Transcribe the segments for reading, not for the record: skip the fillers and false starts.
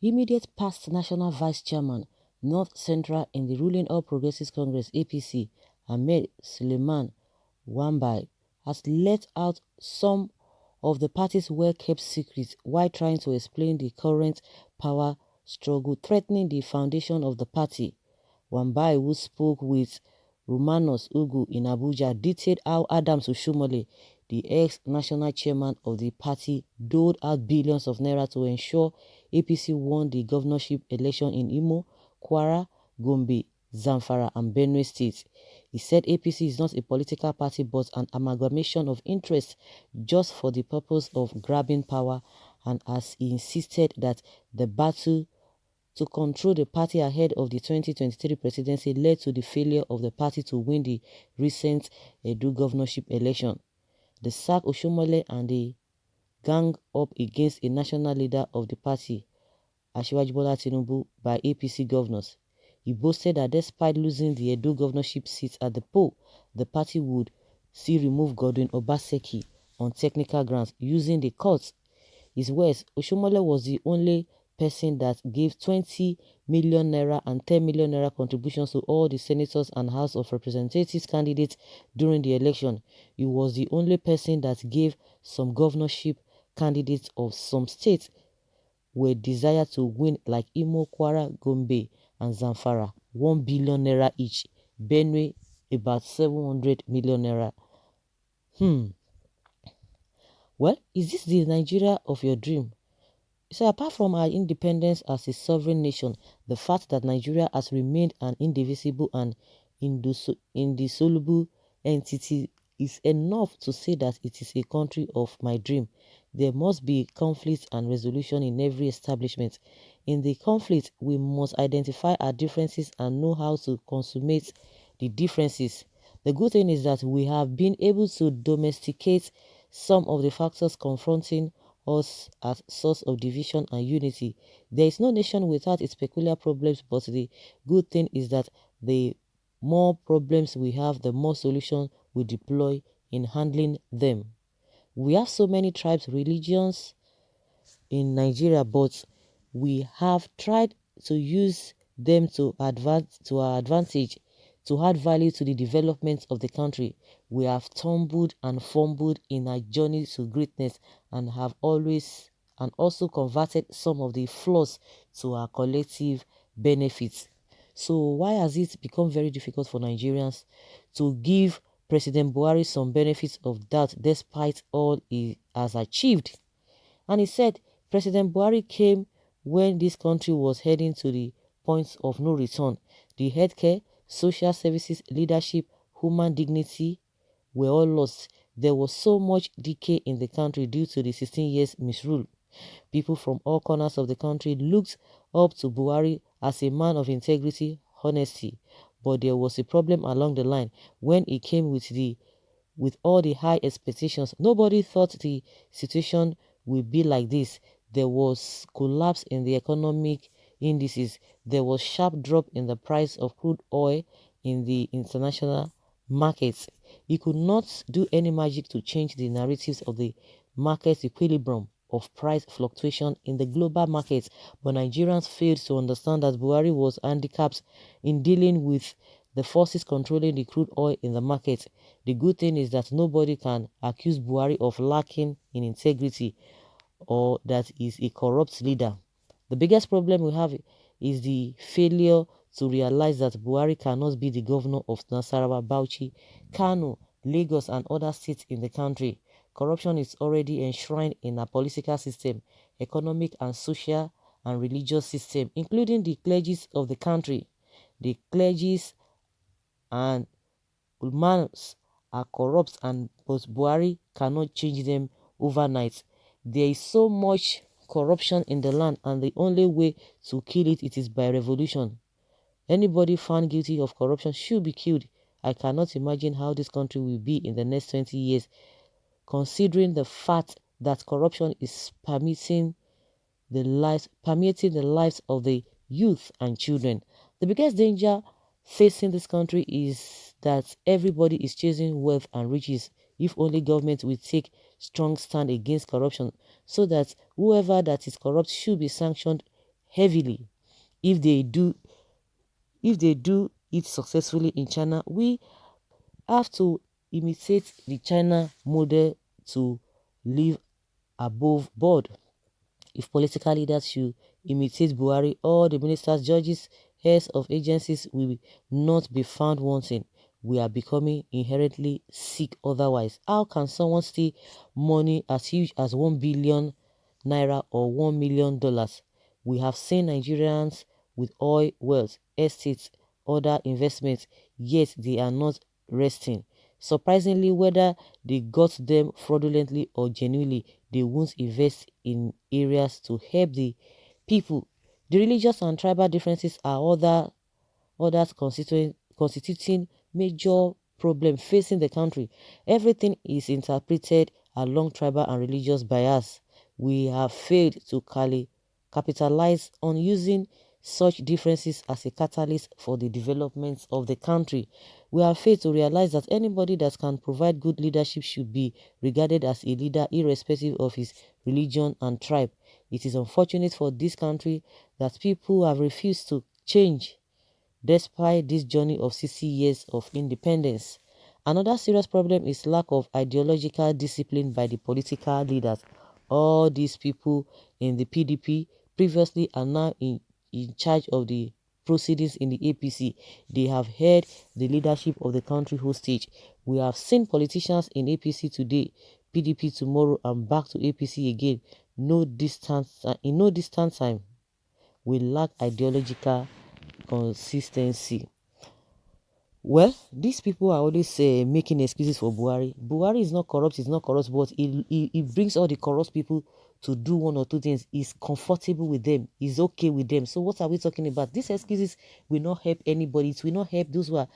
Immediate past National Vice Chairman, North Central in the ruling All Progressives Congress (APC), Ahmed Suleiman Wambai, has let out some of the party's well-kept secrets while trying to explain the current power struggle threatening the foundation of the party. Wambai, who spoke with Romanos Ugu in Abuja, detailed how Adams Oshiomole, the ex-national chairman of the party, doled out billions of naira to ensure APC won the governorship election in Imo, Kwara, Gombe, Zamfara and Benue states. He said APC is not a political party but an amalgamation of interests just for the purpose of grabbing power, and as he insisted that the battle to control the party ahead of the 2023 presidency led to the failure of the party to win the recent Edo governorship election. They sacked Oshiomole and they gang up against a national leader of the party, Asiwaju Bola Tinubu, by APC governors. He boasted that despite losing the Edo governorship seats at the poll, the party would still remove Godwin Obaseki on technical grounds using the courts. His words, Oshiomole was the only person that gave 20 million naira and 10 million naira contributions to all the senators and House of Representatives candidates during the election. He was the only person that gave some governorship candidates of some states were desired to win, like Imo, Kwara, Gombe and Zamfara, 1 billion naira each. Benue, about 700 million naira. Well, is this the Nigeria of your dream? So apart from our independence as a sovereign nation, the fact that Nigeria has remained an indivisible and indissoluble entity is enough to say that it is a country of my dream. There must be conflict and resolution in every establishment. In the conflict, we must identify our differences and know how to consummate the differences. The good thing is that we have been able to domesticate some of the factors confronting us as source of division and unity. There is no nation without its peculiar problems, but the good thing is that the more problems we have, the more solutions we deploy in handling them. We have so many tribes, religions in Nigeria, but we have tried to use them to our advantage, to add value to the development of the country. We have stumbled and fumbled in our journey to greatness and have always and also converted some of the flaws to our collective benefits. So why has it become very difficult for Nigerians to give President Buhari some benefits of doubt despite all he has achieved? And he said President Buhari came when this country was heading to the point of no return. The healthcare, social services, leadership, human dignity were all lost. There was so much decay in the country due to the 16 years misrule. People from all corners of the country looked up to Buhari as a man of integrity, honesty. But there was a problem along the line when he came with all the high expectations. Nobody thought the situation would be like this. There was collapse in the economic indices. There was sharp drop in the price of crude oil in the international markets. He could not do any magic to change the narratives of the market equilibrium of price fluctuation in the global markets, but Nigerians failed to understand that Buhari was handicapped in dealing with the forces controlling the crude oil in the market. The good thing is that nobody can accuse Buhari of lacking in integrity or that he's a corrupt leader. The biggest problem we have is the failure to realize that Buhari cannot be the governor of Nasarawa, Bauchi, Kano, Lagos and other states in the country. Corruption is already enshrined in our political system, economic and social and religious system, including the clergies of the country. The clergies and ulmas are corrupt, and but Buhari cannot change them overnight. There is so much corruption in the land, and the only way to kill it is by revolution. Anybody found guilty of corruption should be killed. I cannot imagine how this country will be in the next 20 years, considering the fact that corruption is permeating the lives of the youth and children. The biggest danger facing this country is that everybody is chasing wealth and riches. If only government will take strong stand against corruption, so that whoever that is corrupt should be sanctioned heavily. If they do it successfully in China, we have to imitate the China model to live above board. If political leaders should imitate Buhari, all the ministers, judges, heads of agencies will not be found wanting. We are becoming inherently sick otherwise. How can someone steal money as huge as 1 billion naira or $1 million? We have seen Nigerians with oil wells, estates, other investments, yet they are not resting. Surprisingly, whether they got them fraudulently or genuinely, they won't invest in areas to help the people. The religious and tribal differences are others constituting major problem facing the country. Everything is interpreted along tribal and religious bias. We have failed to capitalize on using such differences as a catalyst for the development of the country. We have failed to realize that anybody that can provide good leadership should be regarded as a leader irrespective of his religion and tribe. It is unfortunate for this country that people have refused to change despite this journey of 60 years of independence. Another serious problem is lack of ideological discipline by the political leaders. All these people in the PDP previously are now in charge of the proceedings in the APC. They have held the leadership of the country hostage. We have seen politicians in APC today, PDP tomorrow, and back to APC again. In no distant time, we lack ideological consistency. Well, these people are always making excuses for Buhari. Buhari is not corrupt, but he brings all the corrupt people to do one or two things. He's comfortable with them, he's okay with them. So what are we talking about? These excuses will not help anybody. It will not help those who are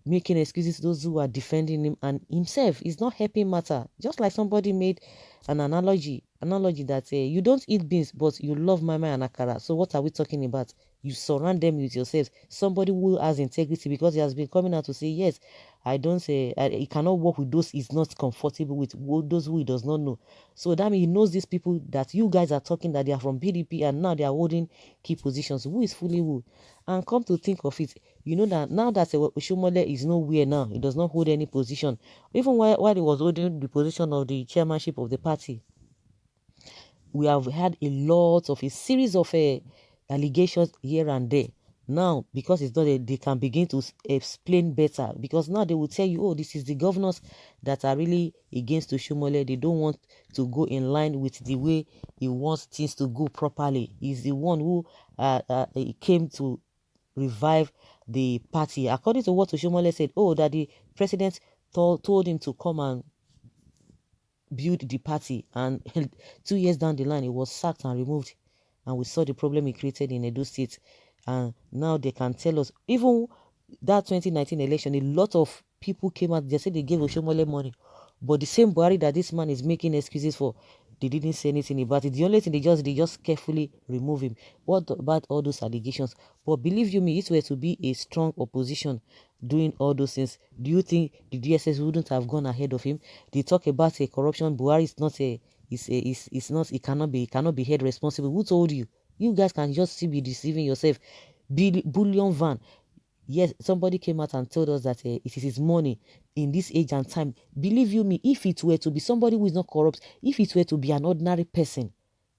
making excuses, those who are defending him, and himself is not helping matter. Just like somebody made an analogy that you don't eat beans but you love mama and akara. So what are we talking about? You surround them with yourselves, somebody who has integrity, because he has been coming out to say, yes, I don't say he cannot work with those he's not comfortable with, those who he does not know. So that means he knows these people that you guys are talking that they are from PDP and now they are holding key positions. Who is fully who? And come to think of it, you know that now that Oshiomole is nowhere now, he does not hold any position. Even while he was holding the position of the chairmanship of the party, we have had a series of allegations here and there. Now, because it's not, they can begin to explain better. Because now they will tell you, oh, this is the governors that are really against Oshiomole. They don't want to go in line with the way he wants things to go properly. He's the one who came to revive the party. According to what Oshiomole said, oh, that the president told him to come and build the party, and 2 years down the line he was sacked and removed, and we saw the problem he created in Edo State. And now they can tell us, even that 2019 election, a lot of people came out, they said they gave Oshiomole money, but the same Buhari that this man is making excuses for, they didn't say anything about it. The only thing they just carefully remove him. What about all those allegations? But believe you me, it were to be a strong opposition doing all those things, do you think the DSS wouldn't have gone ahead of him? They talk about a corruption. Buhari is not he cannot be held responsible. Who told you? You guys can just be deceiving yourself. Bullion van. Yes, somebody came out and told us that it is his money in this age and time. Believe you me, if it were to be somebody who is not corrupt, if it were to be an ordinary person,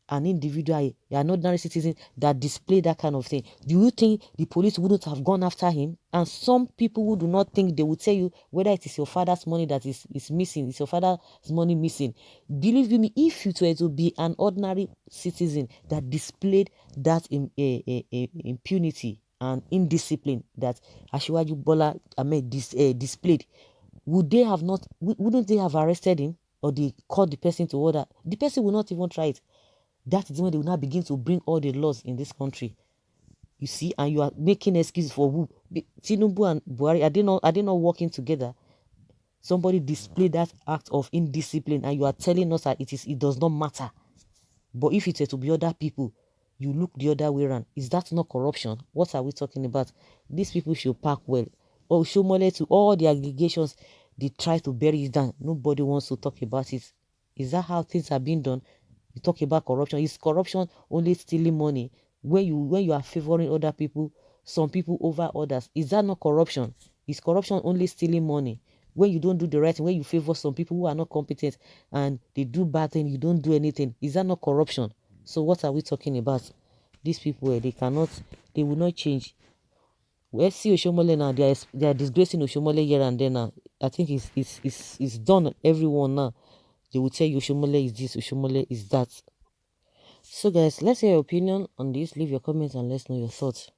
an individual, an ordinary citizen that display that kind of thing, do you think the police wouldn't have gone after him? And some people who do not think, they will tell you whether it is your father's money that is missing, it's your father's money missing. Believe me, if it were to be an ordinary citizen that displayed that impunity and indiscipline that Asiwaju Bola Ahmed displayed, wouldn't they have arrested him, or they called the person to order? The person will not even try it. That is when they will now begin to bring all the laws in this country. You see, and you are making excuses for who? Tinubu and Buhari, are they not working together? Somebody displayed that act of indiscipline, and you are telling us that it does not matter. But if it were to be other people, you look the other way around. Is that not corruption? What are we talking about? These people should pack well. Oh, Oshiomole, to all the allegations, they try to bury it down. Nobody wants to talk about it. Is that how things are being done? You talk about corruption. Is corruption only stealing money? when you are favoring other people, some people over others? Is that not corruption? Is corruption only stealing money? When you don't do the right thing, when you favor some people who are not competent and they do bad things, you don't do anything, is that not corruption? So what are we talking about? These people, they will not change. We see Oshiomole now, they are disgracing Oshiomole here and there now. I think it's done everyone now. They will tell you Oshiomole is this, Oshiomole is that. So guys, let's hear your opinion on this. Leave your comments and let's know your thoughts.